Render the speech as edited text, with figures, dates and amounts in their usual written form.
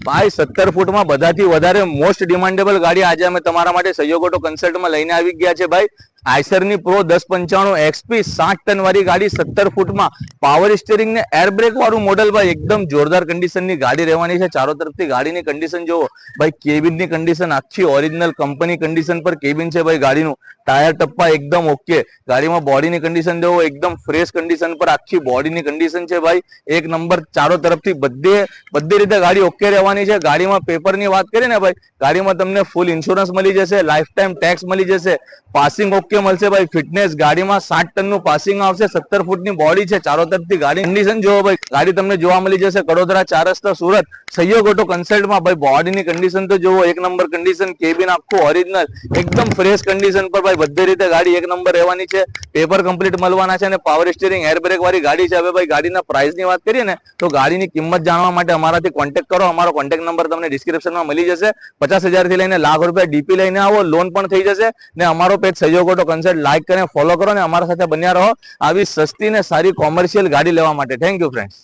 ભાઈ 17 ફૂટમાં બધાથી વધારે મોસ્ટ ડિમાન્ડેબલ ગાડી આજે અમે તમારા માટે સહયોગ ઓટો કન્સલ્ટમાં લઈને આવી ગયા છે ભાઈ. આઈસરની પ્રો 1095 XP 60 ટન વાળી ગાડી 17 ફૂટમાં પાવર સ્ટીયરિંગ ને એર બ્રેક વાળું મોડલ ભાઈ. એકદમ જોરદાર કન્ડિશનની ગાડી રહેવાની છે. ચારો તરફથી ગાડીની કન્ડિશન જોવો ભાઈ. કેબિનની કન્ડિશન આખી ઓરિજિનલ કંપની કન્ડિશન પર કેબિન છે ભાઈ ગાડીનું. ટાયર ટપ્પા એકદમ ઓકે. ગાડીમાં બોડીની કન્ડિશન જોવો એકદમ ફ્રેશ કન્ડિશન પર આખી બોડીની કન્ડિશન છે ભાઈ. એક નંબર. ચારો તરફથી બધી રીતે ગાડી ઓકે રહેવાની છે. ગાડીમાં પેપરની વાત કરીએ ને ભાઈ, ગાડીમાં તમને ફૂલ ઇન્સ્યોરન્સ મળી જશે, લાઈફ ટાઈમ ટેક્સ મળી જશે, પાસિંગ ઓકે મળશે ભાઈ. ફિટનેસ ગાડીમાં 60 ટનનું પાસિંગ આવશે. 17 ફૂટની બોડી છે. ચારો તરફથી ગાડી કન્ડિશન જોવો ભાઈ. ગાડી તમને જોવા મળી જશે કડોદરા 4 રસ્તા સુરત સહયોગ ઓટો કન્સલ્ટમાં ભાઈ. બોડીની કન્ડિશન તો જોવો એક નંબર કન્ડિશન. કેબિન આખું ઓરિજિનલ એકદમ ફ્રેશ કન્ડિશન પર ભાઈ. બધી રીતે ગાડી એક નંબર રહેવાની છે. પેપર કમ્પ્લીટ મળવાના છે અને પાવર સ્ટીયરિંગ એર બ્રેક વાળી ગાડી છે. હવે ભાઈ ગાડીના પ્રાઇસની વાત કરીએ ને તો ગાડીની કિંમત જાણવા માટે અમારાથી કોન્ટેક્ટ કરો. અમારો કોન્ટેક્ટ નંબર તમને ડિસ્ક્રિપ્શનમાં મળી જશે. 50,000 થી લઈને લાખ રૂપિયા ડીપી લઈને આવો, લોન પણ થઈ જશે. ને અમારો પેજ સહયોગ ઓટો કન્સલ્ટ લાઈક કરીને ફોલો કરો ને અમારા સાથે બન્યા રહો આવી સસ્તી ને સારી કોમર્શિયલ ગાડી લેવા માટે. Thank you friends.